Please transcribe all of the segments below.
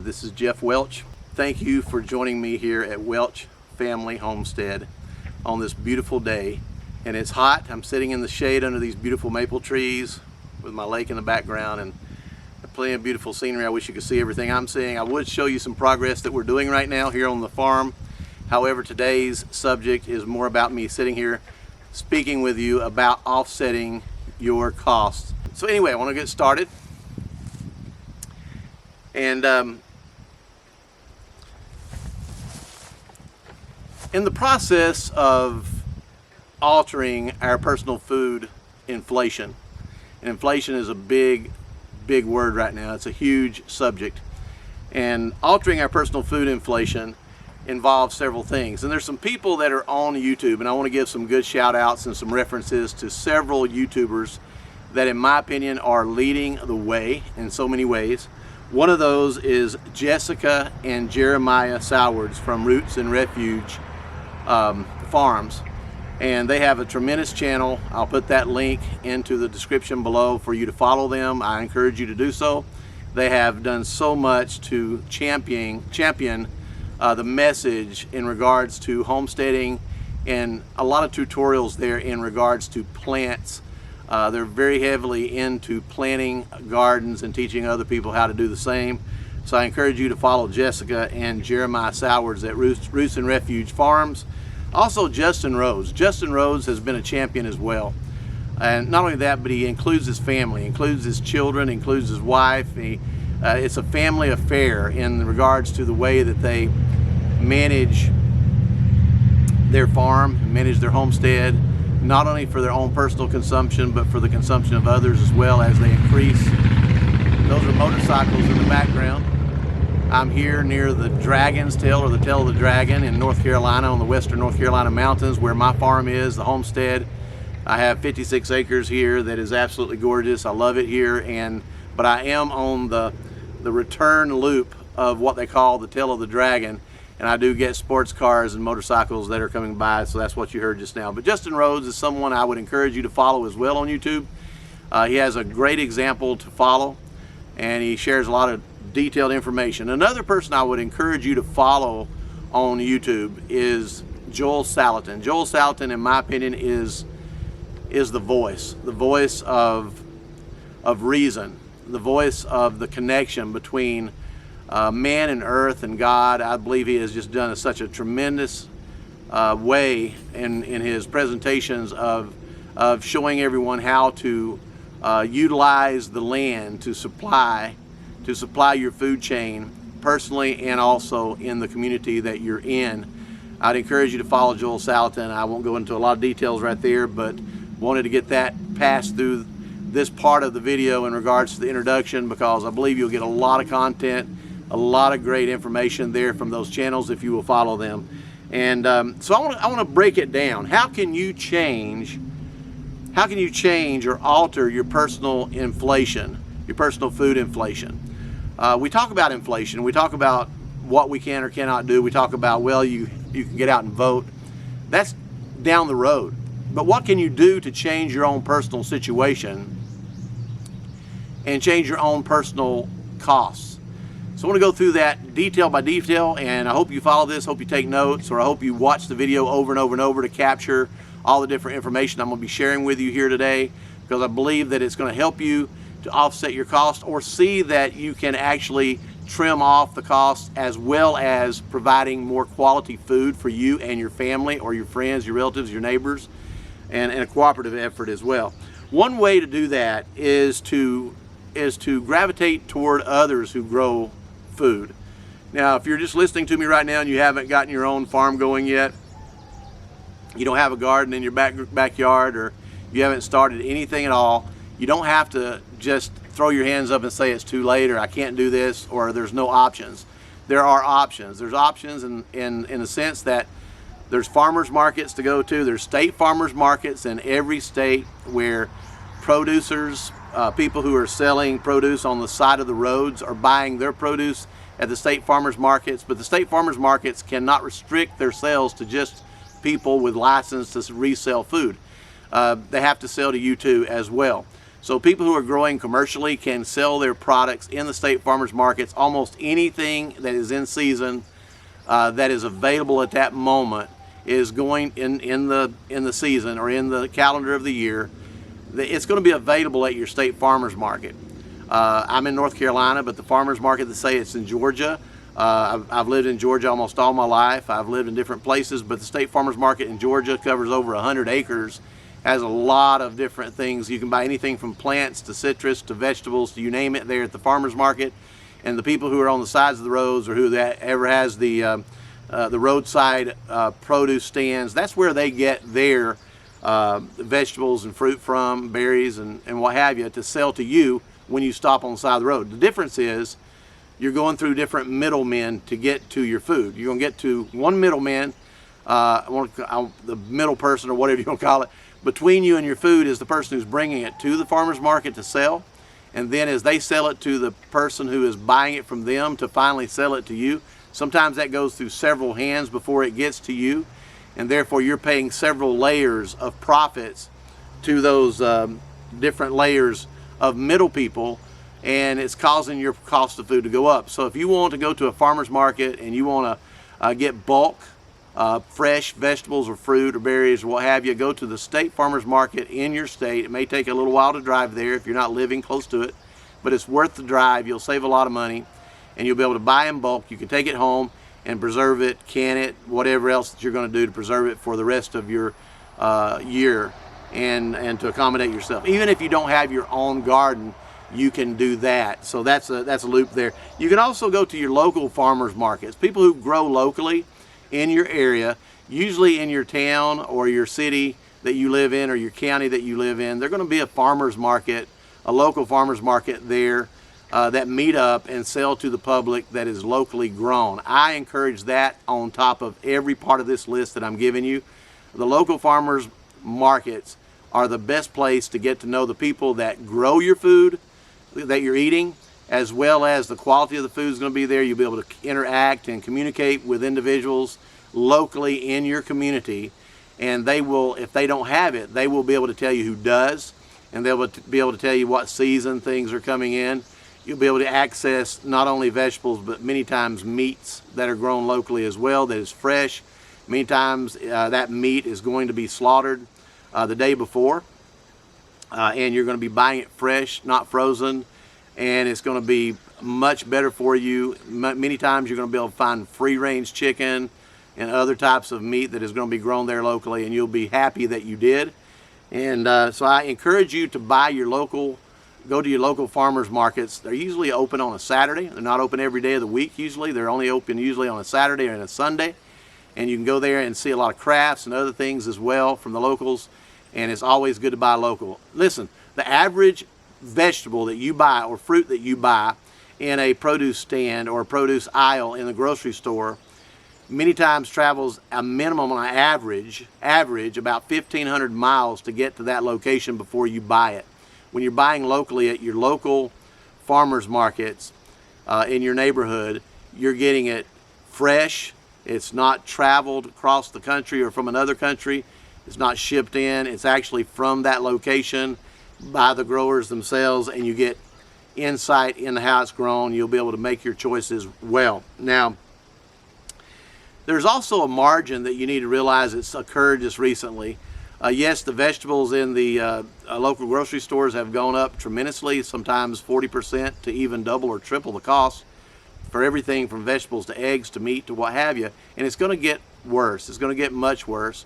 This is Jeff Welch. Thank you for joining me here at Welch Family Homestead on this beautiful day. And it's hot. I'm sitting in the shade under these beautiful maple trees with my lake in the background and plenty of beautiful scenery. I wish you could see everything I'm seeing. I would show you some progress that we're doing right now here on the farm. However, today's subject is more about me sitting here speaking with you about offsetting your costs. So anyway, I want to get started. And in the process of altering our personal food inflation, and inflation is a big word right now. It's a huge subject. And altering our personal food inflation involves several things. And there's some people that are on YouTube, and I want to give some good shout outs and some references to several YouTubers that in my opinion are leading the way in so many ways. One of those is Jessica and Jeremiah Sowards from Roots and Refuge Farms. And they have a tremendous channel. I'll put that link into the description below for you to follow them. I encourage you to do so. They have done so much to champion the message in regards to homesteading, and a lot of tutorials there in regards to plants. They're very heavily into planting gardens and teaching other people how to do the same. So I encourage you to follow Jessica and Jeremiah Sowards at Roots and Refuge Farms. Also Justin Rhodes. Justin Rhodes has been a champion as well. And not only that, but he includes his family, includes his children, includes his wife. It's a family affair in regards to the way that they manage their farm, manage their homestead, not only for their own personal consumption, but for the consumption of others as well as they increase. Those are motorcycles in the background. I'm here near the Dragon's Tail, or the Tail of the Dragon, in North Carolina, on the western North Carolina mountains, where my farm is, the homestead. I have 56 acres here that is absolutely gorgeous. I love it here, but I am on the return loop of what they call the Tail of the Dragon, and I do get sports cars and motorcycles that are coming by, so that's what you heard just now. But Justin Rhodes is someone I would encourage you to follow as well on YouTube. He has a great example to follow, and he shares a lot of detailed information. Another person I would encourage you to follow on YouTube is Joel Salatin. Joel Salatin, in my opinion, is the voice of reason, the voice of the connection between man and earth and God. I believe he has just done such a tremendous way in his presentations of showing everyone how to utilize the land to supply your food chain personally and also in the community that you're in. I'd encourage you to follow Joel Salatin. I won't go into a lot of details right there, but wanted to get that passed through this part of the video in regards to the introduction, because I believe you'll get a lot of content, a lot of great information there from those channels if you will follow them. And so I want to break it down. How can you change or alter your personal inflation, your personal food inflation? We talk about inflation. We talk about what we can or cannot do. We talk about, well, you can get out and vote. That's down the road. But what can you do to change your own personal situation and change your own personal costs? So I want to go through that detail by detail, and I hope you follow this, hope you take notes, or I hope you watch the video over and over and over to capture all the different information I'm going to be sharing with you here today, because I believe that it's going to help you to offset your cost, or see that you can actually trim off the cost, as well as providing more quality food for you and your family, or your friends, your relatives, your neighbors, and a cooperative effort as well. One way to do that is to gravitate toward others who grow food. Now, if you're just listening to me right now and you haven't gotten your own farm going yet, you don't have a garden in your backyard, or you haven't started anything at all, you don't have to just throw your hands up and say it's too late, or I can't do this, or there's no options. There are options. There's options in the sense that there's farmers markets to go to. There's state farmers markets in every state where producers, people who are selling produce on the side of the roads, are buying their produce at the state farmers markets. But the state farmers markets cannot restrict their sales to just people with license to resell food. They have to sell to you too as well. So people who are growing commercially can sell their products in the state farmers markets. Almost anything that is in season that is available at that moment is going in the season or in the calendar of the year. It's going to be available at your state farmers market. I'm in North Carolina, but the farmers market, they say it's in Georgia. I've lived in Georgia almost all my life. I've lived in different places, but the state farmers market in Georgia covers over 100 acres. Has a lot of different things. You can buy anything from plants to citrus to vegetables to you name it there at the farmers market. And the people who are on the sides of the roads, or who that ever has the roadside produce stands, that's where they get their vegetables and fruit from, berries and what have you, to sell to you when you stop on the side of the road. The difference is you're going through different middlemen to get to your food. You're going to get to one middleman, the middle person or whatever you want to call it, between you and your food is the person who's bringing it to the farmer's market to sell. And then as they sell it to the person who is buying it from them to finally sell it to you, sometimes that goes through several hands before it gets to you. And therefore you're paying several layers of profits to those different layers of middle people, and it's causing your cost of food to go up. So if you want to go to a farmer's market and you want to get bulk fresh vegetables or fruit or berries or what have you, go to the state farmers market in your state. It may take a little while to drive there if you're not living close to it, but it's worth the drive. You'll save a lot of money and you'll be able to buy in bulk. You can take it home and preserve it, can it, whatever else that you're going to do to preserve it for the rest of your year and to accommodate yourself. Even if you don't have your own garden, you can do that. So that's a loop there. You can also go to your local farmers markets. People who grow locally in your area, usually in your town or your city that you live in or your county that you live in, they're going to be a farmers market, a local farmers market there that meet up and sell to the public that is locally grown. I encourage that on top of every part of this list that I'm giving you. The local farmers markets are the best place to get to know the people that grow your food that you're eating, as well as the quality of the food is going to be there. You'll be able to interact and communicate with individuals locally in your community, and they will, if they don't have it, they will be able to tell you who does, and they'll be able to tell you what season things are coming in. You'll be able to access not only vegetables, but many times meats that are grown locally as well, that is fresh. Many times that meat is going to be slaughtered the day before, and you're going to be buying it fresh, not frozen, and it's going to be much better for you. Many times you're going to be able to find free-range chicken and other types of meat that is going to be grown there locally, and you'll be happy that you did. And so I encourage you to buy your local, go to your local farmers markets. They're usually open on a Saturday. They're not open every day of the week usually. They're only open usually on a Saturday or a Sunday. And you can go there and see a lot of crafts and other things as well from the locals. And it's always good to buy local. Listen, the average vegetable that you buy or fruit that you buy in a produce stand or a produce aisle in the grocery store many times travels a minimum on average about 1,500 miles to get to that location before you buy it. When you're buying locally at your local farmers markets in your neighborhood, you're getting it fresh. It's not traveled across the country or from another country. It's not shipped in. It's actually from that location by the growers themselves, and you get insight into how it's grown. You'll be able to make your choices well. Now, there's also a margin that you need to realize that's occurred just recently. Yes, the vegetables in the local grocery stores have gone up tremendously, sometimes 40% to even double or triple the cost for everything from vegetables to eggs to meat to what have you. And it's going to get worse. It's going to get much worse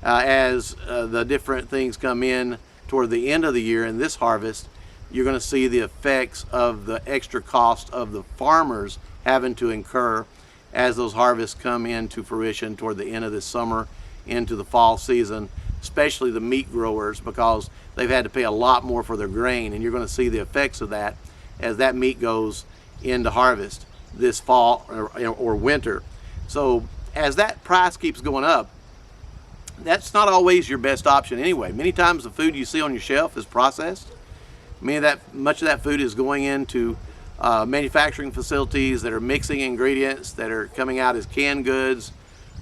as the different things come in toward the end of the year in this harvest. You're going to see the effects of the extra cost of the farmers having to incur as those harvests come into fruition toward the end of this summer into the fall season, especially the meat growers, because they've had to pay a lot more for their grain, and you're going to see the effects of that as that meat goes into harvest this fall or winter. So as that price keeps going up, that's not always your best option anyway. Many times the food you see on your shelf is processed. Much of that food is going into manufacturing facilities that are mixing ingredients that are coming out as canned goods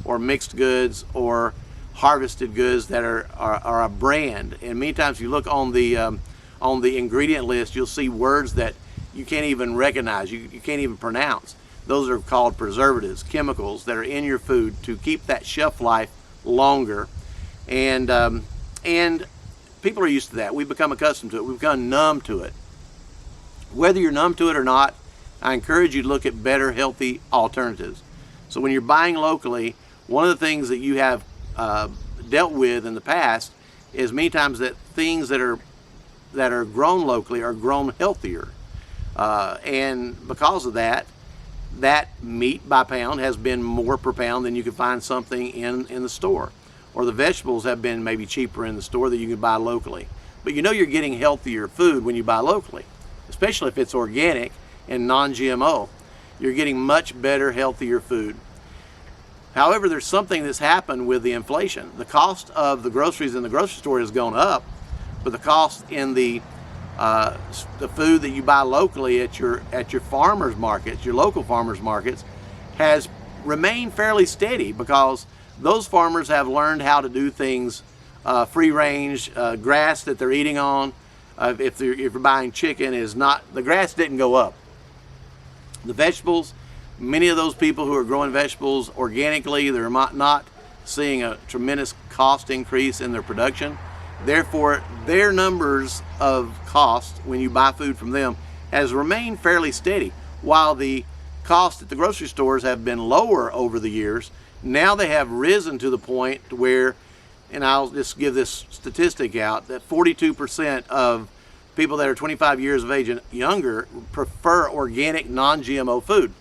or mixed goods or harvested goods that are a brand. And many times you look on the on the ingredient list, you'll see words that you can't even recognize, you can't even pronounce. Those are called preservatives, chemicals that are in your food to keep that shelf life longer. And people are used to that. We've become accustomed to it. We've become numb to it. Whether you're numb to it or not, I encourage you to look at better, healthy alternatives. So when you're buying locally, one of the things that you have dealt with in the past is many times that things that are grown locally are grown healthier. And because of that, that meat by pound has been more per pound than you could find something in the store. Or the vegetables have been maybe cheaper in the store that you can buy locally. But you know you're getting healthier food when you buy locally, especially if it's organic and non-GMO. You're getting much better, healthier food. However, there's something that's happened with the inflation. The cost of the groceries in the grocery store has gone up, but the cost in the food that you buy locally at your farmers markets, your local farmers markets, has remained fairly steady because those farmers have learned how to do things free range. Grass that they're eating on, if you're buying chicken, is not, the grass didn't go up. The vegetables, many of those people who are growing vegetables organically, they're not seeing a tremendous cost increase in their production. Therefore, their numbers of cost when you buy food from them has remained fairly steady. While the cost at the grocery stores have been lower over the years, now they have risen to the point where, and I'll just give this statistic out, that 42% of people that are 25 years of age and younger prefer organic, non-GMO food.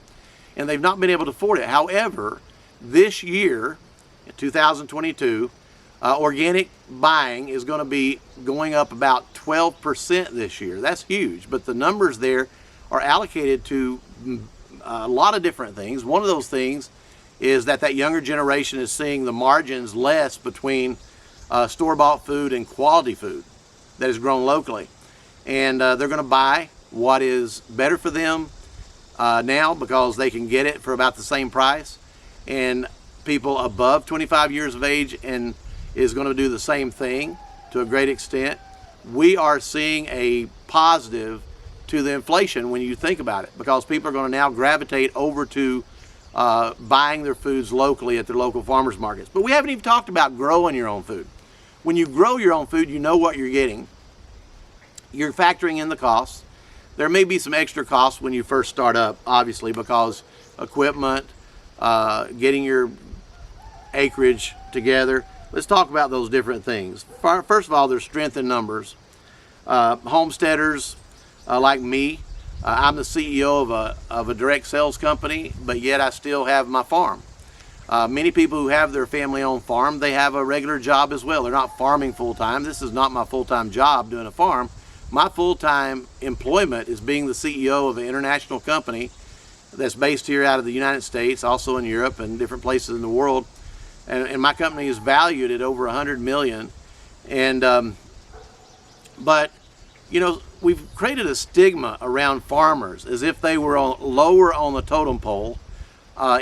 And they've not been able to afford it. However, this year, in 2022, organic buying is going to be going up about 12% this year. That's huge, but the numbers there are allocated to a lot of different things. One of those things is that younger generation is seeing the margins less between store-bought food and quality food that is grown locally. And they're going to buy what is better for them now because they can get it for about the same price. And people above 25 years of age and is going to do the same thing to a great extent. We are seeing a positive to the inflation when you think about it, because people are going to now gravitate over to buying their foods locally at their local farmers markets. But we haven't even talked about growing your own food. When you grow your own food, you know what you're getting. You're factoring in the costs. There may be some extra costs when you first start up, obviously, because equipment, getting your acreage together. Let's talk about those different things. First of all, there's strength in numbers. Homesteaders like me, I'm the CEO of a direct sales company, but yet I still have my farm. Many people who have their family-owned farm, they have a regular job as well. They're not farming full-time. This is not my full-time job doing a farm. My full-time employment is being the CEO of an international company that's based here out of the United States, also in Europe and different places in the world. And my company is valued at over 100 million. And but you know, we've created a stigma around farmers as if they were lower on the totem pole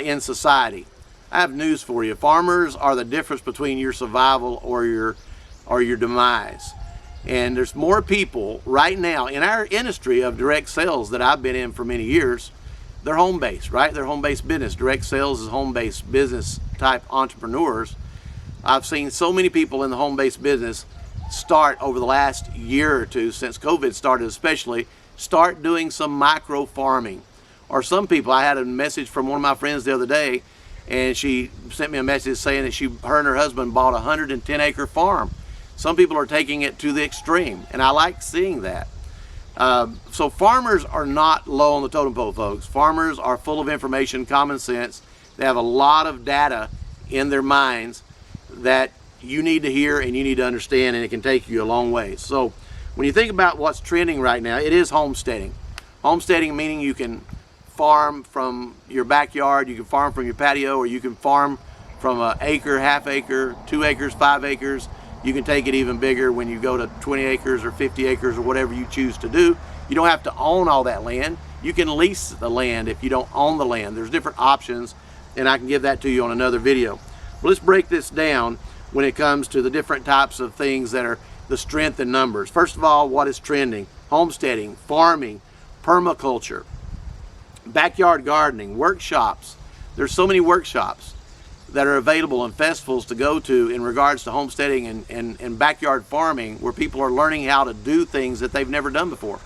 in society. I have news for you. Farmers are the difference between your survival or your demise. And there's more people right now in our industry of direct sales that I've been in for many years. They're home-based, right? They're home-based business. Direct sales is home-based business type entrepreneurs. I've seen so many people in the home-based business start over the last year or two, since COVID started especially, start doing some micro farming. Or some people, I had a message from one of my friends the other day, and she sent me a message saying that her and her husband bought a 110-acre farm. Some people are taking it to the extreme, and I like seeing that. So farmers are not low on the totem pole, folks. Farmers are full of information, common sense. They have a lot of data in their minds that you need to hear and you need to understand, and it can take you a long way. So when you think about what's trending right now, it is homesteading. Homesteading meaning you can farm from your backyard, you can farm from your patio, or you can farm from an acre, half acre, 2 acres, 5 acres. You can take it even bigger when you go to 20 acres or 50 acres or whatever you choose to do. You don't have to own all that land. You can lease the land if you don't own the land. There's different options, and I can give that to you on another video. Well, let's break this down when it comes to the different types of things that the strength in numbers. First of all, what is trending? Homesteading, farming, permaculture, backyard gardening, workshops. There's so many workshops that are available and festivals to go to in regards to homesteading and backyard farming, where people are learning how to do things that they've never done before.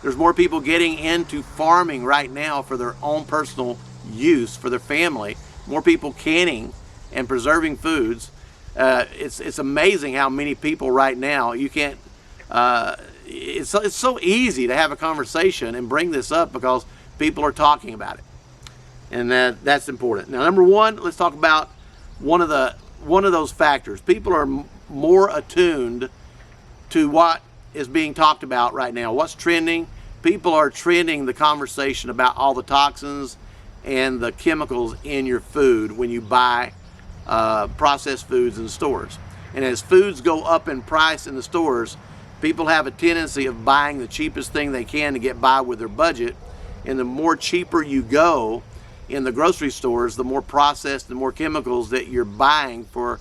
There's more people getting into farming right now for their own personal use, for their family. More people canning and preserving foods. It's amazing how many people right now, you can't, it's so easy to have a conversation and bring this up because people are talking about it. And that's important. Now, number one, let's talk about one of those factors. People are more attuned to what is being talked about right now. What's trending? People are trending the conversation about all the toxins and the chemicals in your food when you buy processed foods in stores. And as foods go up in price in the stores, people have a tendency of buying the cheapest thing they can to get by with their budget. And the more cheaper you go in the grocery stores, the more processed and more chemicals that you're buying for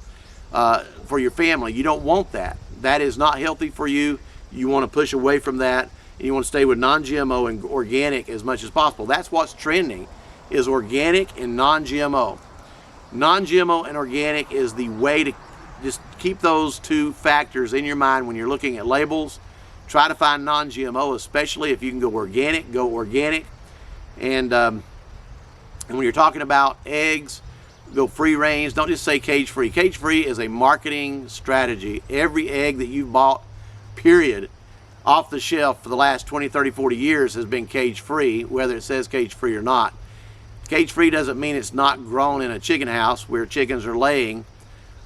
your family. You don't want that. That is not healthy for you. You want to push away from that, and you want to stay with non-GMO and organic as much as possible. That's what's trending, is organic and non-GMO. Non-GMO and organic is the way to just keep those two factors in your mind when you're looking at labels. Try to find non-GMO, especially if you can go organic, go organic. And when you're talking about eggs, go free range. Don't just say cage free. Cage free is a marketing strategy. Every egg that you've bought, period, off the shelf for the last 20, 30, 40 years has been cage free, whether it says cage free or not. Cage free doesn't mean it's not grown in a chicken house where chickens are laying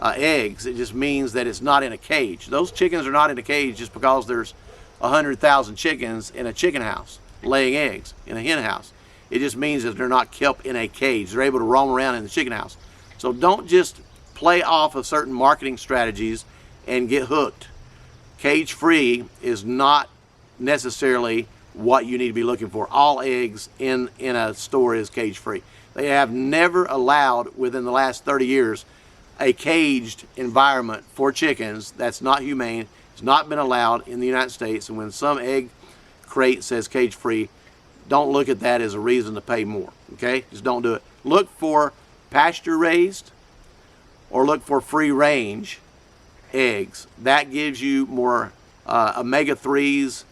eggs. It just means that it's not in a cage. Those chickens are not in a cage just because there's 100,000 chickens in a chicken house laying eggs in a hen house. It just means that they're not kept in a cage. They're able to roam around in the chicken house. So don't just play off of certain marketing strategies and get hooked. Cage free is not necessarily what you need to be looking for. All eggs in a store is cage free. They have never allowed, within the last 30 years, a caged environment for chickens. That's not humane. It's not been allowed in the United States. And when some egg crate says cage free, don't look at that as a reason to pay more, okay? Just don't do it. Look for pasture raised or look for free range eggs. That gives you more omega-3s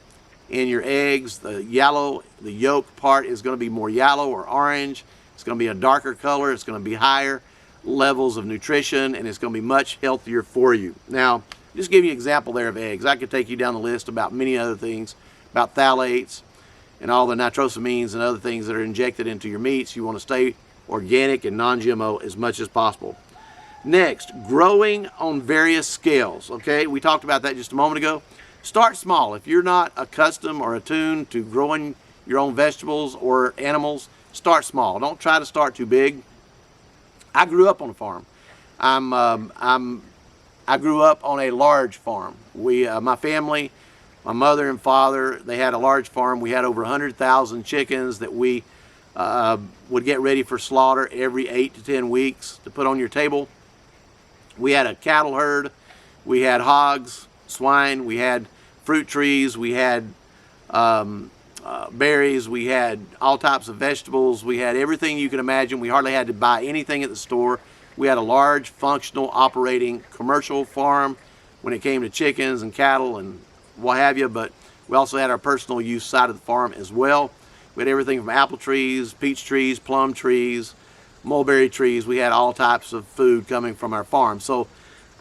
in your eggs. The yolk part is going to be more yellow or orange. It's going to be a darker color. It's going to be higher levels of nutrition, and it's going to be much healthier for you. Now, just give you an example there of eggs. I could take you down the list about many other things, about phthalates, and all the nitrosamines and other things that are injected into your meats. You want to stay organic and non-GMO as much as possible. Next, growing on various scales. Okay, we talked about that just a moment ago. Start small. If you're not accustomed or attuned to growing your own vegetables or animals, start small. Don't try to start too big. I grew up on a farm. I grew up on a large farm. My family, my mother and father, they had a large farm. We had over 100,000 chickens that we would get ready for slaughter every 8 to 10 weeks to put on your table. We had a cattle herd. We had hogs, swine. We had fruit trees. We had berries. We had all types of vegetables. We had everything you can imagine. We hardly had to buy anything at the store. We had a large, functional, operating commercial farm when it came to chickens and cattle and what have you, but we also had our personal use side of the farm as well. We had everything from apple trees, peach trees, plum trees, mulberry trees. We had all types of food coming from our farm. So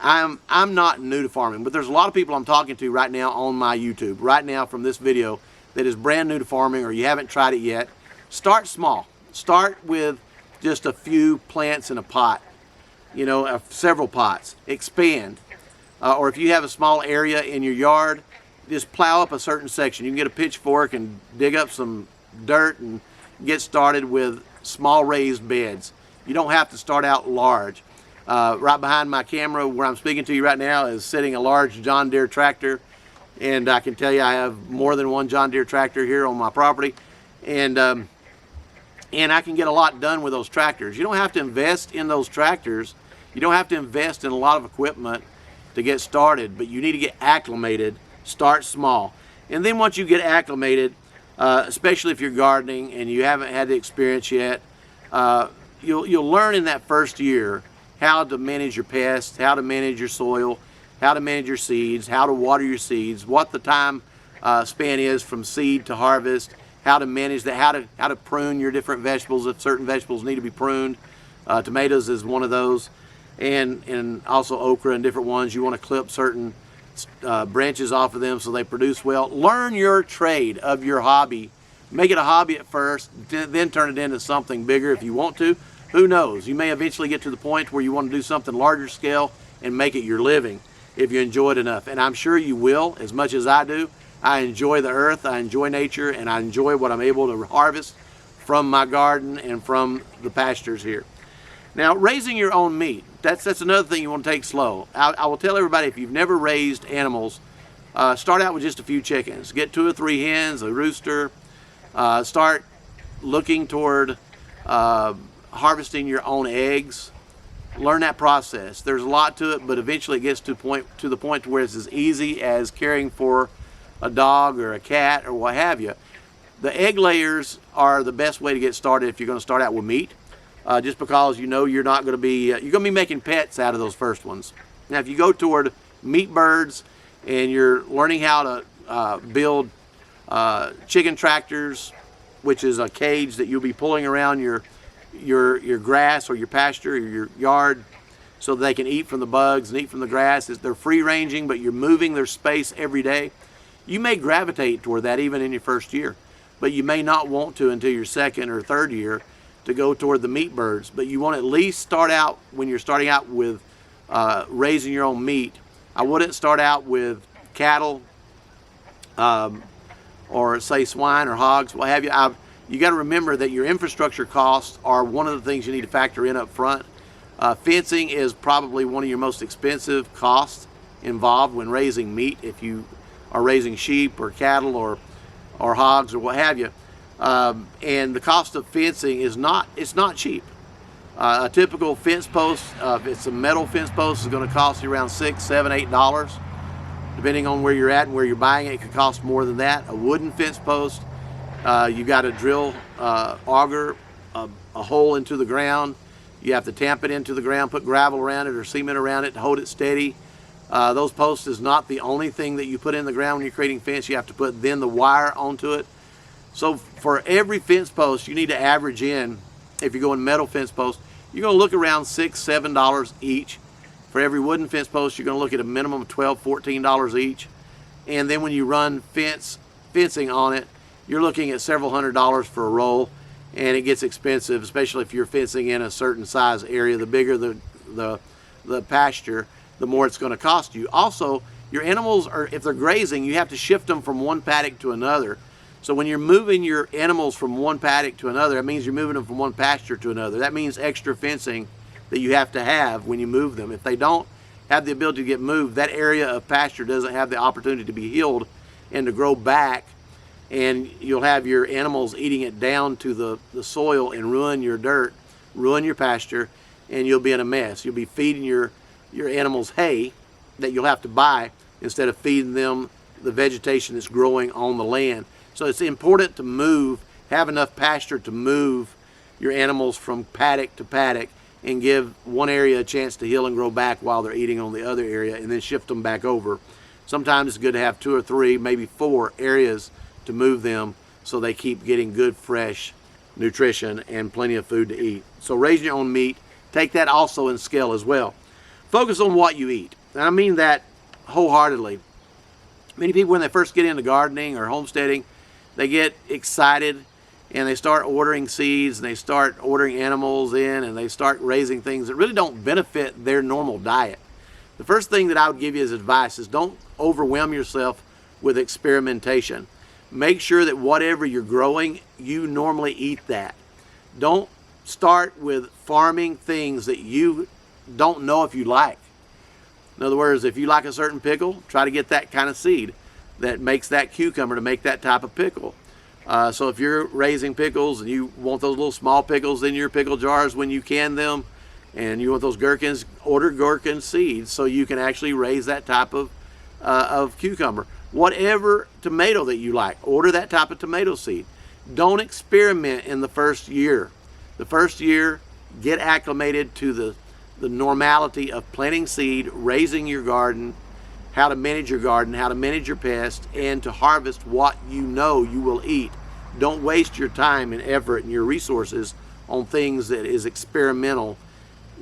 I'm not new to farming, but there's a lot of people I'm talking to right now on my YouTube, right now from this video, that is brand new to farming or you haven't tried it yet. Start small. Start with just a few plants in a pot, several pots. Expand. Or if you have a small area in your yard, just plow up a certain section. You can get a pitchfork and dig up some dirt and get started with small raised beds. You don't have to start out large. Right behind my camera where I'm speaking to you right now is sitting a large John Deere tractor, and I can tell you I have more than one John Deere tractor here on my property, and I can get a lot done with those tractors. You don't have to invest in those tractors. You don't have to invest in a lot of equipment to get started, but you need to get acclimated. Start small. And then once you get acclimated, especially if you're gardening and you haven't had the experience yet, you'll learn in that first year how to manage your pests, how to manage your soil, how to manage your seeds, how to water your seeds, what the time span is from seed to harvest, how to manage that, how to prune your different vegetables if certain vegetables need to be pruned. Tomatoes is one of those, and also okra and different ones. You want to clip certain branches off of them so they produce well. Learn your trade of your hobby. Make it a hobby at first, then turn it into something bigger if you want to. Who knows? You may eventually get to the point where you want to do something larger scale and make it your living if you enjoy it enough. And I'm sure you will, as much as I do. I enjoy the earth, I enjoy nature, and I enjoy what I'm able to harvest from my garden and from the pastures here. Now, raising your own meat, that's another thing you want to take slow. I will tell everybody, if you've never raised animals, start out with just a few chickens. Get 2 or 3 hens, a rooster. Start looking toward harvesting your own eggs. Learn that process. There's a lot to it, but eventually it gets to the point where it's as easy as caring for a dog or a cat or what have you. The egg layers are the best way to get started if you're going to start out with meat, just because you know you're not going to be you're going to be making pets out of those first ones. Now, if you go toward meat birds and you're learning how to build chicken tractors, which is a cage that you'll be pulling around your grass or your pasture or your yard so they can eat from the bugs and eat from the grass. They're free ranging, but you're moving their space every day. You may gravitate toward that even in your first year, but you may not want to until your second or third year to go toward the meat birds. But you want to at least start out, when you're starting out with raising your own meat, I wouldn't start out with cattle or say swine or hogs, what have you. You got to remember that your infrastructure costs are one of the things you need to factor in up front. Fencing is probably one of your most expensive costs involved when raising meat, if you are raising sheep or cattle or hogs or what have you. And the cost of fencing is not cheap. A typical fence post, if it's a metal fence post, is going to cost you around $6, $7, $8. Depending on where you're at and where you're buying it, it could cost more than that. A wooden fence post, you got to drill, auger a hole into the ground. You have to tamp it into the ground, put gravel around it or cement around it to hold it steady. Those posts is not the only thing that you put in the ground when you're creating fence. You have to put then the wire onto it. So for every fence post, you need to average in, if you're going metal fence post, you're going to look around $6, $7 each. For every wooden fence post, you're going to look at a minimum of $12, $14 each. And then when you run fencing on it, you're looking at several $100s for a roll, and it gets expensive, especially if you're fencing in a certain size area. The bigger the pasture, the more it's going to cost you. Also, your animals if they're grazing, you have to shift them from one paddock to another. So when you're moving your animals from one paddock to another, that means you're moving them from one pasture to another. That means extra fencing that you have to have when you move them. If they don't have the ability to get moved, that area of pasture doesn't have the opportunity to be healed and to grow back, and you'll have your animals eating it down to the soil and ruin your dirt, ruin your pasture, and you'll be in a mess. You'll be feeding your animals hay that you'll have to buy instead of feeding them the vegetation that's growing on the land. So it's important to have enough pasture to move your animals from paddock to paddock and give one area a chance to heal and grow back while they're eating on the other area, and then shift them back over. Sometimes it's good to have 2 or 3, maybe 4 areas to move them so they keep getting good, fresh nutrition and plenty of food to eat. So raising your own meat, take that also in scale as well. Focus on what you eat. And I mean that wholeheartedly. Many people, when they first get into gardening or homesteading, they get excited and they start ordering seeds and they start ordering animals in and they start raising things that really don't benefit their normal diet. The first thing that I would give you as advice is don't overwhelm yourself with experimentation. Make sure that whatever you're growing, you normally eat that. Don't start with farming things that you don't know if you like. In other words, if you like a certain pickle, try to get that kind of seed that makes that cucumber to make that type of pickle. So if you're raising pickles and you want those little small pickles in your pickle jars when you can them, and you want those gherkins, order gherkin seeds so you can actually raise that type of cucumber. Whatever tomato that you like, order that type of tomato seed. Don't experiment in the first year. The first year, get acclimated to the normality of planting seed, raising your garden, how to manage your garden, how to manage your pests, and to harvest what you know you will eat. Don't waste your time and effort and your resources on things that is experimental.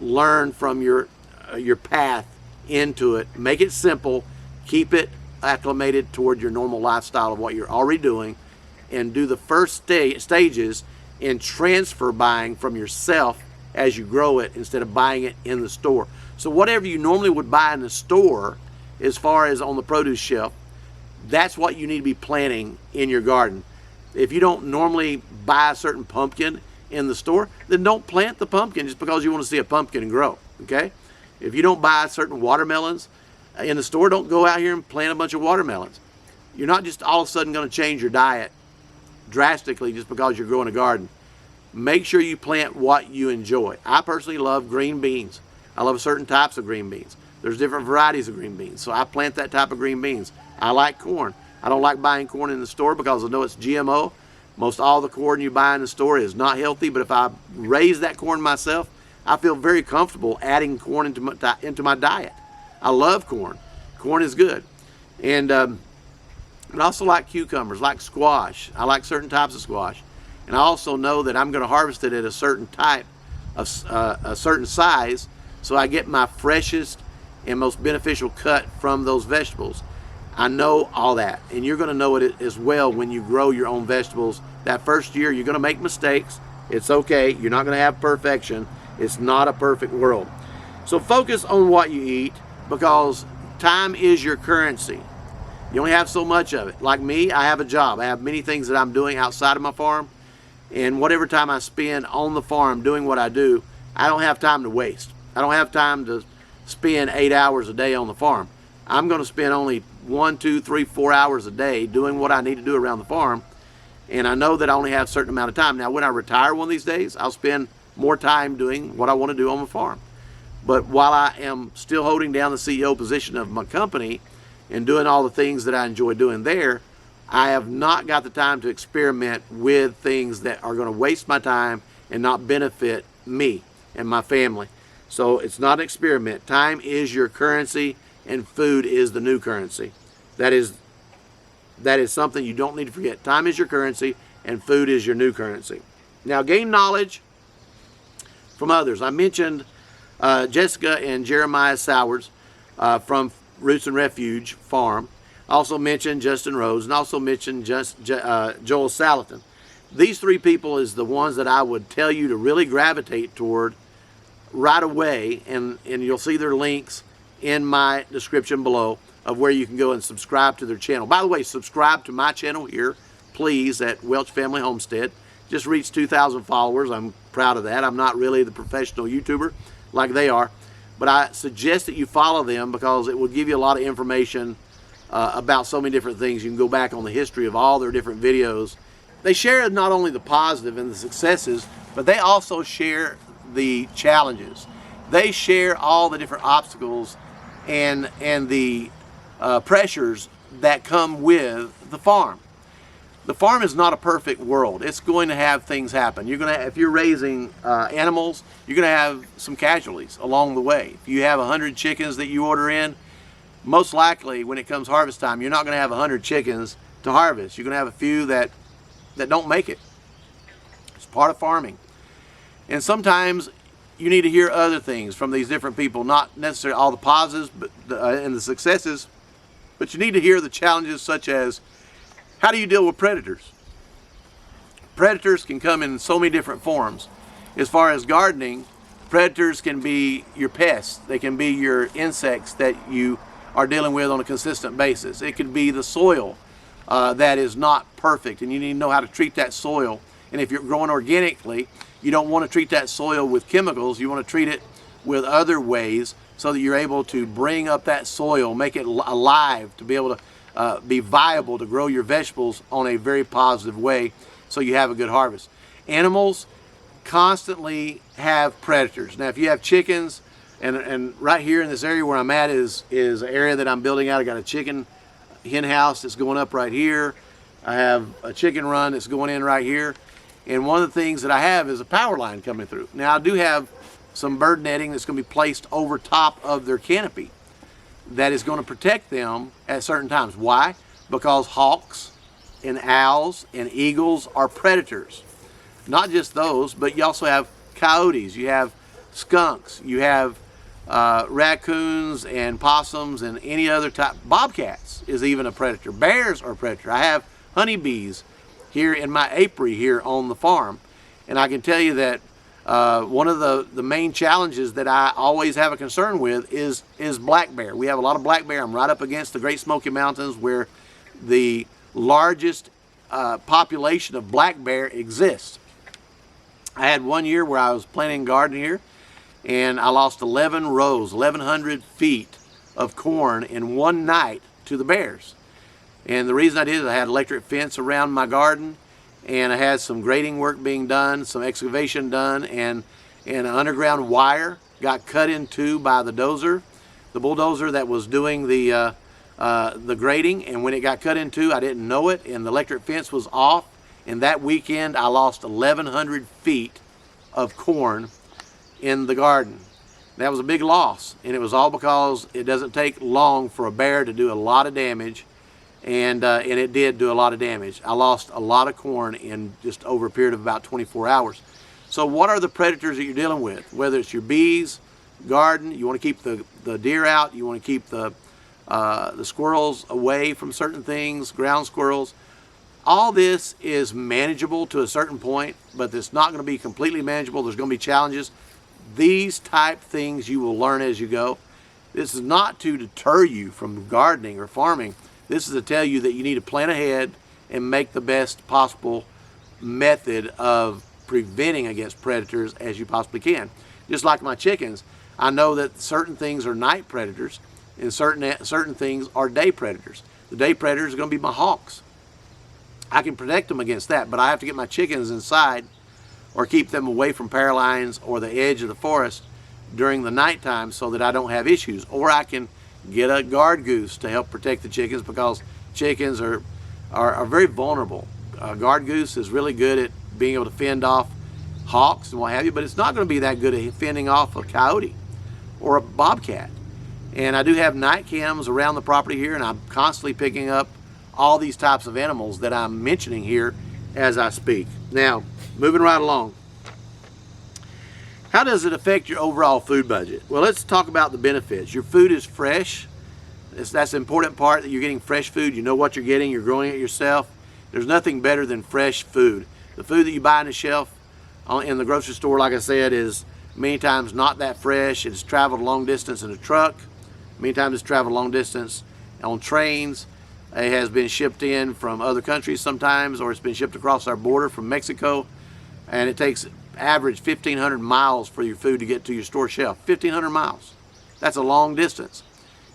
Learn from your path into it. Make it simple. Keep it acclimated toward your normal lifestyle of what you're already doing, and do the first stages in transfer buying from yourself as you grow it instead of buying it in the store. So whatever you normally would buy in the store, as far as on the produce shelf, that's what you need to be planting in your garden. If you don't normally buy a certain pumpkin in the store, then don't plant the pumpkin just because you want to see a pumpkin grow, okay? If you don't buy certain watermelons in the store, don't go out here and plant a bunch of watermelons. You're not just all of a sudden going to change your diet drastically just because you're growing a garden. Make sure you plant what you enjoy. I personally love green beans. I love certain types of green beans. There's different varieties of green beans, so I plant that type of green beans. I like corn. I don't like buying corn in the store because I know it's GMO. Most all the corn you buy in the store is not healthy, but if I raise that corn myself, I feel very comfortable adding corn into my diet. I love corn. Corn is good. And I also like cucumbers, like squash. I like certain types of squash. And I also know that I'm going to harvest it at a certain type of a certain size, so I get my freshest and most beneficial cut from those vegetables. I know all that, and you're going to know it as well when you grow your own vegetables. That first year, you're going to make mistakes. It's okay. You're not going to have perfection. It's not a perfect world. So focus on what you eat, because time is your currency. You only have so much of it. Like me, I have a job. I have many things that I'm doing outside of my farm, and whatever time I spend on the farm doing what I do, I don't have time to waste. I don't have time to spend 8 hours a day on the farm. I'm going to spend only 1, 2, 3, 4 hours a day doing what I need to do around the farm, and I know that I only have a certain amount of time. Now, when I retire one of these days, I'll spend more time doing what I want to do on the farm. But while I am still holding down the CEO position of my company and doing all the things that I enjoy doing there, I have not got the time to experiment with things that are going to waste my time and not benefit me and my family. So it's not an experiment. Time is your currency, and food is the new currency. That is something you don't need to forget. Time is your currency, and food is your new currency. Now, gain knowledge from others. I mentioned Jessica and Jeremiah Sowers from Roots and Refuge Farm. I also mentioned Justin Rose, and also mentioned Joel Salatin. These three people is the ones that I would tell you to really gravitate toward right away, and you'll see their links in my description below of where you can go and subscribe to their channel. By the way, subscribe to my channel here, please, at Welch Family Homestead. Just reached 2,000 followers. I'm proud of that. I'm not really the professional YouTuber like they are, but I suggest that you follow them because it will give you a lot of information about so many different things. You can go back on the history of all their different videos. They share not only the positive and the successes, but they also share the challenges. They share all the different obstacles and the pressures that come with the farm. The farm is not a perfect world. It's going to have things happen. You're going to, if you're raising animals, you're going to have some casualties along the way. If you have 100 chickens that you order in, most likely when it comes harvest time, you're not going to have 100 chickens to harvest. You're going to have a few that don't make it. It's part of farming. And sometimes you need to hear other things from these different people, not necessarily all the positives and the successes, but you need to hear the challenges, such as, how do you deal with predators? Predators can come in so many different forms. As far as gardening, predators can be your pests. They can be your insects that you are dealing with on a consistent basis. It could be the soil that is not perfect, and you need to know how to treat that soil. And if you're growing organically, you don't want to treat that soil with chemicals. You want to treat it with other ways so that you're able to bring up that soil, make it alive, to be able to be viable to grow your vegetables on a very positive way so you have a good harvest. Animals, constantly have predators. Now, if you have chickens, and right here in this area where I'm at is an area that I'm building out. I got a chicken hen house that's going up right here. I have a chicken run that's going in right here. And one of the things that I have is a power line coming through. Now, I do have some bird netting that's going to be placed over top of their canopy that is going to protect them at certain times. Why? Because hawks and owls and eagles are predators. Not just those, but you also have coyotes, you have skunks, you have raccoons and possums and any other type. Bobcats is even a predator. Bears are a predator. I have honeybees here in my apiary here on the farm, and I can tell you that one of the main challenges that I always have a concern with is black bear. We have a lot of black bear. I'm right up against the Great Smoky Mountains where the largest population of black bear exists. I had one year where I was planting a garden here, and I lost 11 rows, 1,100 feet of corn in one night to the bears. And the reason I did is I had electric fence around my garden, and I had some grading work being done, some excavation done, and an underground wire got cut in two by the bulldozer that was doing the grading. And when it got cut in two, I didn't know it, and the electric fence was off. And that weekend, I lost 1,100 feet of corn in the garden. That was a big loss, and it was all because it doesn't take long for a bear to do a lot of damage, and it did do a lot of damage. I lost a lot of corn in just over a period of about 24 hours. So what are the predators that you're dealing with? Whether it's your bees, garden, you want to keep the deer out, you want to keep the squirrels away from certain things, ground squirrels. All this is manageable to a certain point, but it's not going to be completely manageable. There's going to be challenges. These type things you will learn as you go. This is not to deter you from gardening or farming. This is to tell you that you need to plan ahead and make the best possible method of preventing against predators as you possibly can. Just like my chickens, I know that certain things are night predators and certain things are day predators. The day predators are going to be my hawks. I can protect them against that, but I have to get my chickens inside or keep them away from power lines or the edge of the forest during the nighttime so that I don't have issues. Or I can get a guard goose to help protect the chickens, because chickens are very vulnerable. Guard goose is really good at being able to fend off hawks and what have you, but it's not going to be that good at fending off a coyote or a bobcat. And I do have night cams around the property here, and I'm constantly picking up all these types of animals that I'm mentioning here as I speak. Now, moving right along. How does it affect your overall food budget? Well, let's talk about the benefits. Your food is fresh. That's the important part, that you're getting fresh food. You know what you're getting. You're growing it yourself. There's nothing better than fresh food. The food that you buy on the shelf in the grocery store, like I said, is many times not that fresh. It's traveled a long distance in a truck. Many times it's traveled a long distance on trains. It has been shipped in from other countries sometimes, or it's been shipped across our border from Mexico. And it takes average 1,500 miles for your food to get to your store shelf. 1,500 miles. That's a long distance.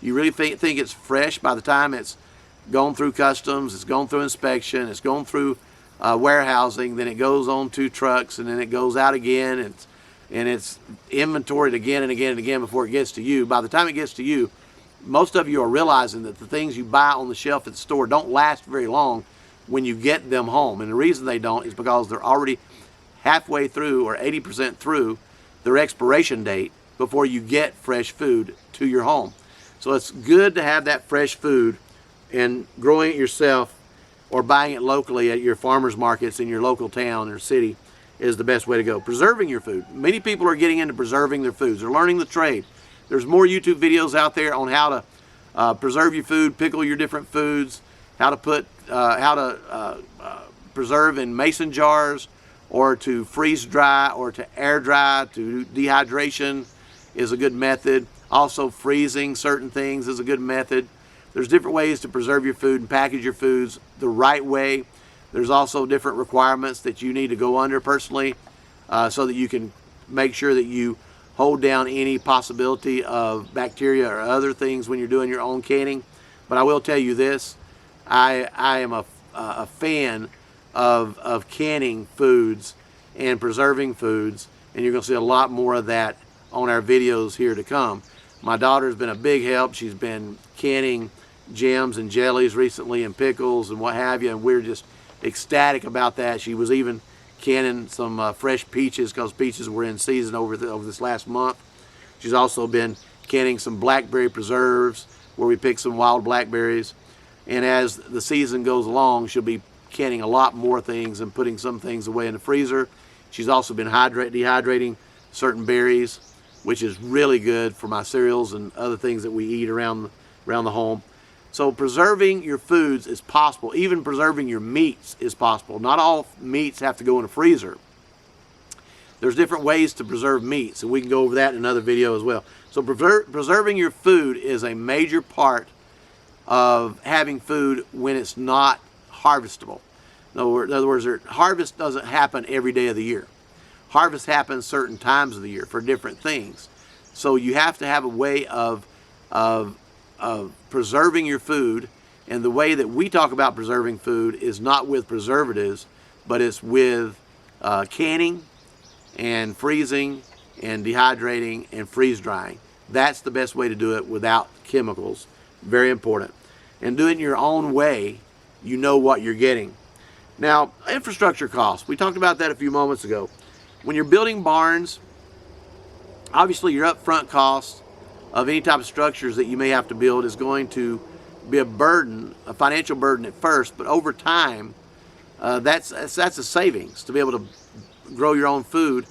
You really think it's fresh by the time it's gone through customs, it's gone through inspection, it's gone through warehousing, then it goes on to trucks, and then it goes out again, and it's inventoried again and again and again before it gets to you. By the time it gets to you, most of you are realizing that the things you buy on the shelf at the store don't last very long when you get them home. And the reason they don't is because they're already halfway through or 80% through their expiration date before you get fresh food to your home. So it's good to have that fresh food, and growing it yourself or buying it locally at your farmers markets in your local town or city is the best way to go. Preserving your food. Many people are getting into preserving their foods. They're learning the trade. There's more YouTube videos out there on how to preserve your food, pickle your different foods, how to preserve in mason jars, or to freeze dry, or to air dry. To dehydration is a good method. Also, freezing certain things is a good method. There's different ways to preserve your food and package your foods the right way. There's also different requirements that you need to go under personally so that you can make sure that you hold down any possibility of bacteria or other things when you're doing your own canning. But I will tell you this, I am a fan of canning foods and preserving foods, and you're going to see a lot more of that on our videos here to come. My daughter's been a big help. She's been canning jams and jellies recently and pickles and what have you, and we're just ecstatic about that. She was even canning some fresh peaches because peaches were in season over this last month. She's also been canning some blackberry preserves where we pick some wild blackberries, and as the season goes along, she'll be canning a lot more things and putting some things away in the freezer. She's also been dehydrating certain berries, which is really good for my cereals and other things that we eat around the home. So preserving your foods is possible. Even preserving your meats is possible. Not all meats have to go in a freezer. There's different ways to preserve meats, and we can go over that in another video as well. So preserving your food is a major part of having food when it's not harvestable. In other words, harvest doesn't happen every day of the year. Harvest happens certain times of the year for different things. So you have to have a way of preserving your food, and the way that we talk about preserving food is not with preservatives, but it's with canning and freezing and dehydrating and freeze drying. That's the best way to do it without chemicals. Very important. And do it in your own way, you know what you're getting. Now, infrastructure costs. We talked about that a few moments ago. When you're building barns, obviously your upfront cost of any type of structures that you may have to build is going to be a burden, a financial burden at first, but over time, that's a savings to be able to grow your own food.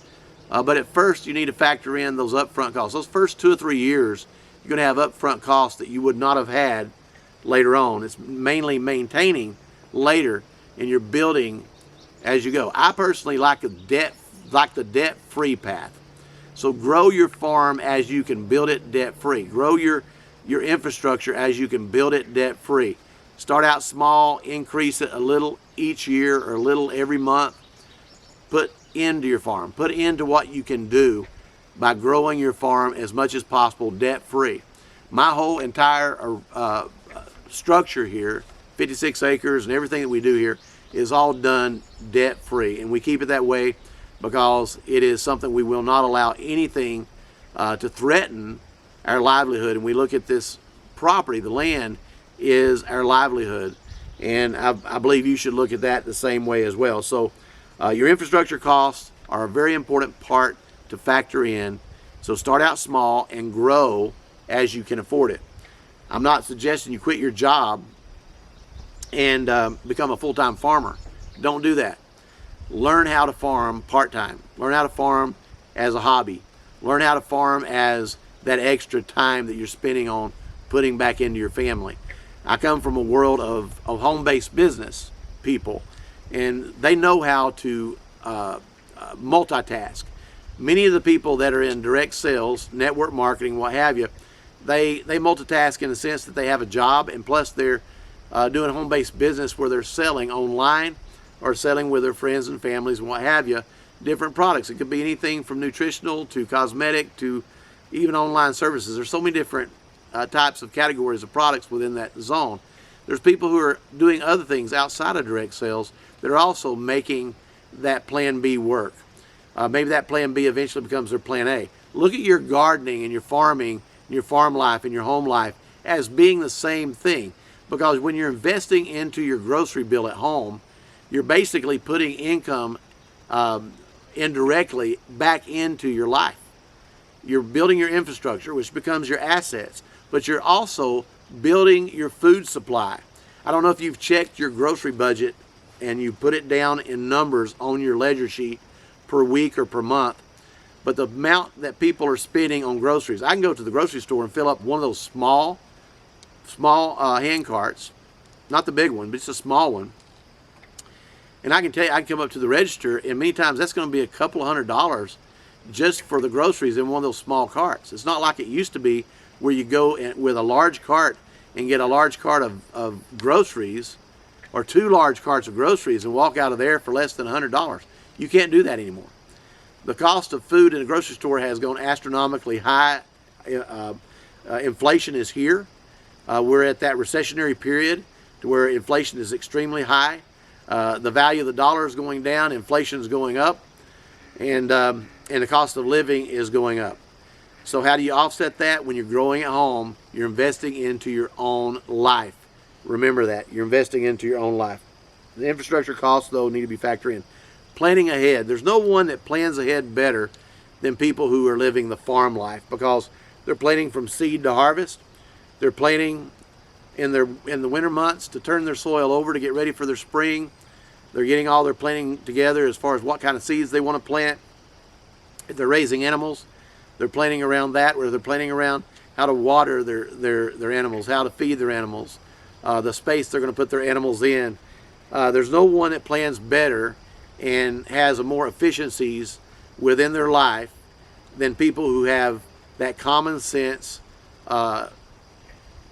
But at first, you need to factor in those upfront costs. Those first 2 or 3 years, you're going to have upfront costs that you would not have had later on. It's mainly maintaining later, and you're building as you go. I personally like the debt-free path. So grow your farm as you can build it debt-free. Grow your infrastructure as you can build it debt-free. Start out small, increase it a little each year or a little every month. Put into your farm. Put into what you can do by growing your farm as much as possible debt-free. My whole entire structure here, 56 acres and everything that we do here, is all done debt-free, and we keep it that way because it is something we will not allow anything to threaten our livelihood. And we look at this property, the land is our livelihood, and I believe you should look at that the same way as well. So your infrastructure costs are a very important part to factor in. So start out small and grow as you can afford it. I'm not suggesting you quit your job and become a full-time farmer. Don't do that. Learn how to farm part-time. Learn how to farm as a hobby. Learn how to farm as that extra time that you're spending on putting back into your family. I come from a world of home-based business people, and they know how to multitask. Many of the people that are in direct sales, network marketing, what have you, they multitask in the sense that they have a job, and plus they're doing home-based business where they're selling online or selling with their friends and families and what have you, different products. It could be anything from nutritional to cosmetic to even online services. There's so many different types of categories of products within that zone. There's people who are doing other things outside of direct sales that are also making that plan B work. Maybe that plan B eventually becomes their plan A. Look at your gardening and your farming, and your farm life and your home life as being the same thing. Because when you're investing into your grocery bill at home, you're basically putting income indirectly back into your life. You're building your infrastructure, which becomes your assets, but you're also building your food supply. I don't know if you've checked your grocery budget and you put it down in numbers on your ledger sheet per week or per month, but the amount that people are spending on groceries. I can go to the grocery store and fill up one of those small hand carts, not the big one, but it's a small one. And I can tell you, I can come up to the register, and many times that's going to be a couple of $100 just for the groceries in one of those small carts. It's not like it used to be where you go with a large cart and get a large cart of groceries or 2 large carts of groceries and walk out of there for less than $100. You can't do that anymore. The cost of food in a grocery store has gone astronomically high. Inflation is here. We're at that recessionary period to where inflation is extremely high. The value of the dollar is going down, inflation is going up. and the cost of living is going up. So how do you offset that? When you're growing at home, you're investing into your own life. Remember that. You're investing into your own life. The infrastructure costs, though, need to be factored in. Planning ahead. There's no one that plans ahead better than people who are living the farm life, because they're planning from seed to harvest. They're planning in the winter months to turn their soil over to get ready for their spring. They're getting all their planning together as far as what kind of seeds they want to plant. If they're raising animals, they're planning around that, where they're planning around how to water their animals, how to feed their animals, the space they're going to put their animals in. There's no one that plans better and has more efficiencies within their life than people who have that common sense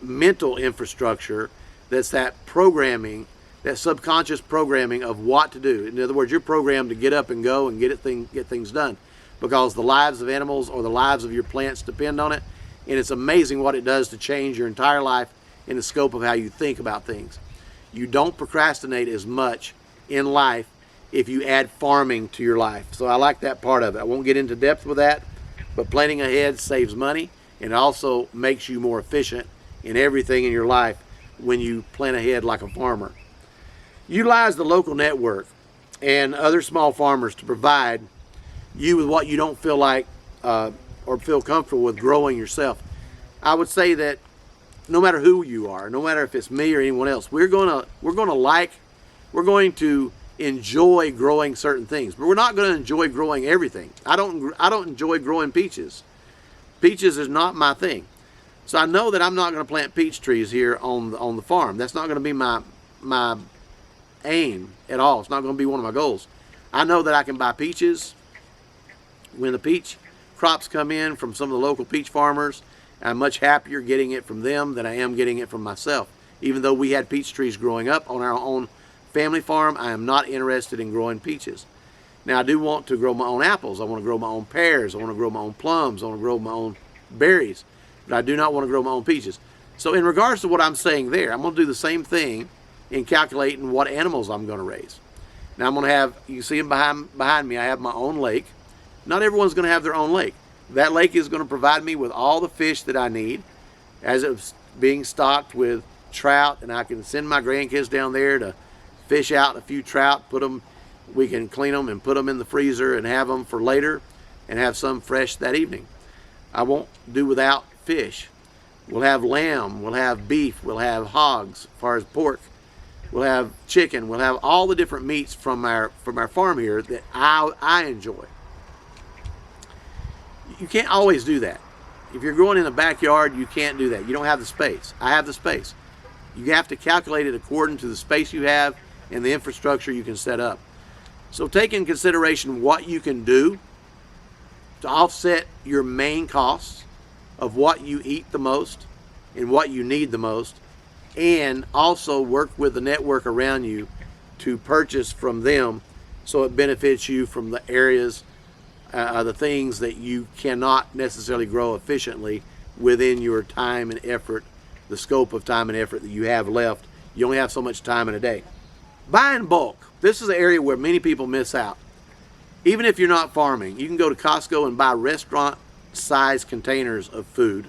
mental infrastructure, that's that programming, that subconscious programming of what to do. In other words, you're programmed to get up and go and get things done, because the lives of animals or the lives of your plants depend on it. And it's amazing what it does to change your entire life in the scope of how you think about things. You don't procrastinate as much in life if you add farming to your life. So I like that part of it. I won't get into depth with that, but planning ahead saves money and also makes you more efficient in everything in your life when you plan ahead like a farmer. Utilize the local network and other small farmers to provide you with what you don't feel like or feel comfortable with growing yourself. I would say that no matter who you are, no matter if it's me or anyone else, we're going to enjoy growing certain things, but we're not going to enjoy growing everything. I don't enjoy growing peaches. Peaches is not my thing. So I know that I'm not going to plant peach trees here on the farm. That's not going to be my aim at all. It's not going to be one of my goals. I know that I can buy peaches when the peach crops come in from some of the local peach farmers. I'm much happier getting it from them than I am getting it from myself. Even though we had peach trees growing up on our own family farm, I am not interested in growing peaches. Now I do want to grow my own apples. I want to grow my own pears. I want to grow my own plums. I want to grow my own berries. But I do not want to grow my own peaches. So in regards to what I'm saying there, I'm going to do the same thing in calculating what animals I'm going to raise. Now I'm going to have, you see them behind me, I have my own lake. Not everyone's going to have their own lake. That lake is going to provide me with all the fish that I need, as it's being stocked with trout, and I can send my grandkids down there to fish out a few trout, we can clean them and put them in the freezer and have them for later and have some fresh that evening. I won't do without fish. We'll have lamb, we'll have beef, we'll have hogs as far as pork, we'll have chicken, we'll have all the different meats from our farm here that I enjoy. You can't always do that. If you're growing in the backyard, you can't do that. You don't have the space. I have the space. You have to calculate it according to the space you have and the infrastructure you can set up. So take in consideration what you can do to offset your main costs of what you eat the most and what you need the most, and also work with the network around you to purchase from them so it benefits you from the areas, the things that you cannot necessarily grow efficiently within your time and effort, the scope of time and effort that you have left. You only have so much time in a day. Buy in bulk. This is an area where many people miss out. Even if you're not farming, you can go to Costco and buy restaurant-sized containers of food,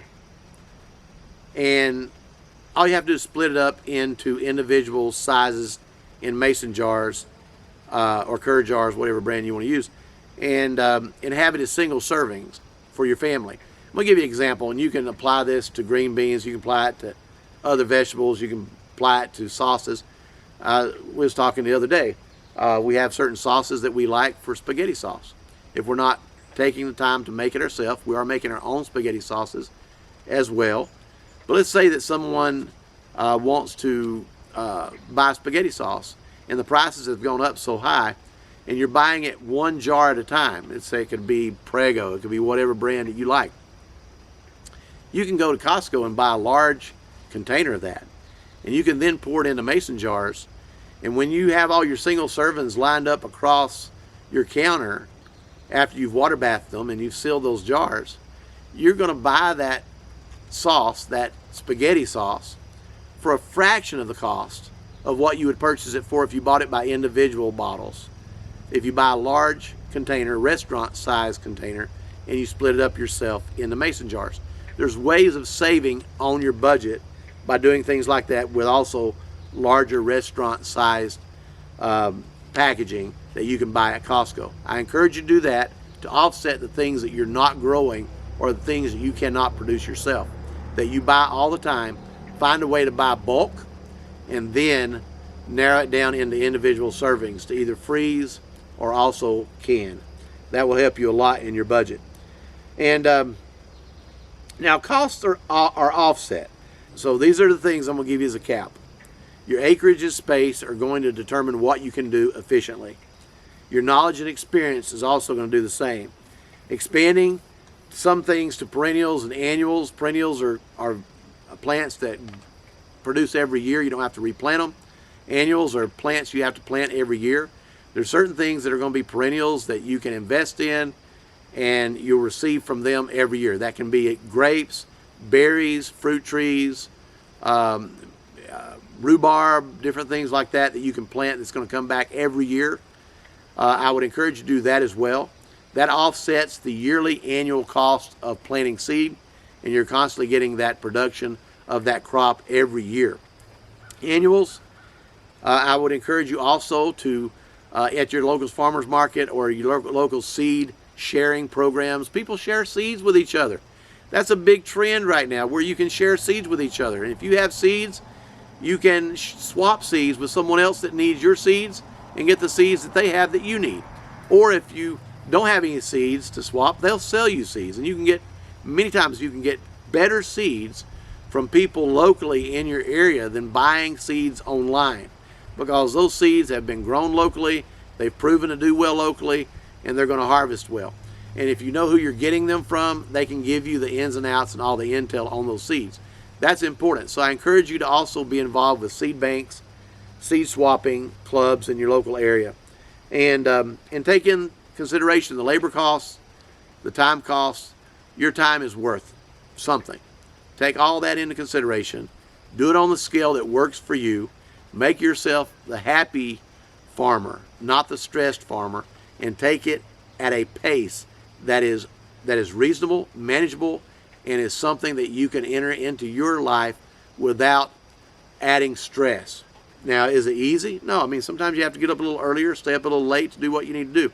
and all you have to do is split it up into individual sizes in mason jars or curd jars, whatever brand you want to use, and have it as single servings for your family. I'm going to give you an example, and you can apply this to green beans, you can apply it to other vegetables, you can apply it to sauces. We was talking the other day, we have certain sauces that we like for spaghetti sauce. If we're not taking the time to make it ourselves, we are making our own spaghetti sauces as well. But let's say that someone wants to buy spaghetti sauce, and the prices have gone up so high, and you're buying it one jar at a time. Let's say it could be Prego, it could be whatever brand that you like. You can go to Costco and buy a large container of that, and you can then pour it into mason jars. And when you have all your single servings lined up across your counter after you've water bathed them and you've sealed those jars, you're going to buy that sauce, that spaghetti sauce, for a fraction of the cost of what you would purchase it for if you bought it by individual bottles. if you buy a large container, restaurant size container, and you split it up yourself into mason jars. There's ways of saving on your budget by doing things like that, with also larger restaurant sized packaging that you can buy at Costco. I encourage you to do that to offset the things that you're not growing or the things that you cannot produce yourself, that you buy all the time. Find a way to buy bulk and then narrow it down into individual servings to either freeze or also can. That will help you a lot in your budget. And now costs are offset. So these are the things I'm going to give you as a cap. Your acreage and space are going to determine what you can do efficiently. Your knowledge and experience is also going to do the same. Expanding some things to perennials and annuals. Perennials are plants that produce every year. You don't have to replant them. Annuals are plants you have to plant every year. There's certain things that are going to be perennials that you can invest in and you'll receive from them every year. That can be grapes, berries, fruit trees, rhubarb, different things like that that you can plant that's going to come back every year. I would encourage you to do that as well. That offsets the yearly annual cost of planting seed, and you're constantly getting that production of that crop every year. Annuals, I would encourage you also to, at your local farmers market or your local seed sharing programs, people share seeds with each other. That's a big trend right now, where you can share seeds with each other. And if you have seeds, you can swap seeds with someone else that needs your seeds and get the seeds that they have that you need. Or if you don't have any seeds to swap, they'll sell you seeds. And you can get, many times you can get better seeds from people locally in your area than buying seeds online, because those seeds have been grown locally, they've proven to do well locally, and they're going to harvest well. And if you know who you're getting them from, they can give you the ins and outs and all the intel on those seeds. That's important. So I encourage you to also be involved with seed banks, seed swapping clubs in your local area, and take in consideration the labor costs, the time costs. Your time is worth something. Take all that into consideration. Do it on the scale that works for you. Make yourself the happy farmer, not the stressed farmer, and take it at a pace that is reasonable, manageable, and is something that you can enter into your life without adding stress. Now, is it easy? No. I mean, sometimes you have to get up a little earlier, stay up a little late to do what you need to do.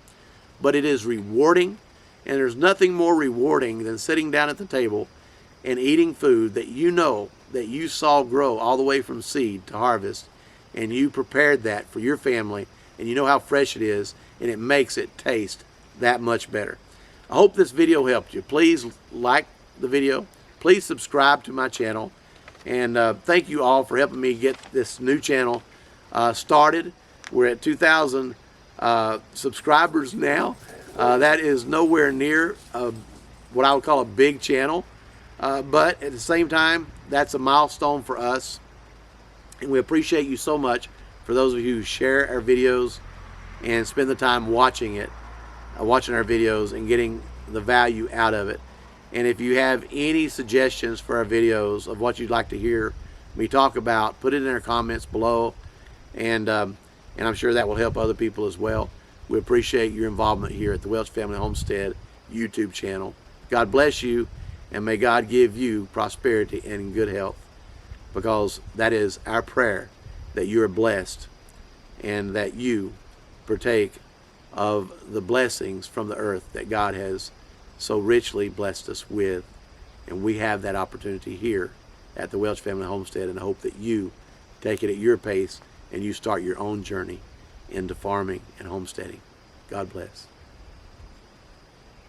But it is rewarding, and there's nothing more rewarding than sitting down at the table and eating food that you know that you saw grow all the way from seed to harvest, and you prepared that for your family, and you know how fresh it is, and it makes it taste that much better. I hope this video helped you. Please like the video. Please subscribe to my channel. And thank you all for helping me get this new channel started. We're at 2,000 subscribers now. That is nowhere near what I would call a big channel. But at the same time, that's a milestone for us. And we appreciate you so much, for those of you who share our videos and spend the time watching it, watching our videos and getting the value out of it. And if you have any suggestions for our videos of what you'd like to hear me talk about, put it in our comments below, and I'm sure that will help other people as well. We appreciate your involvement here at the Welch Family Homestead YouTube channel. God bless you, and may God give you prosperity and good health, because that is our prayer, that you are blessed and that you partake of the blessings from the earth that God has so richly blessed us with. And we have that opportunity here at the Welch Family Homestead, and I hope that you take it at your pace and you start your own journey into farming and homesteading. God bless.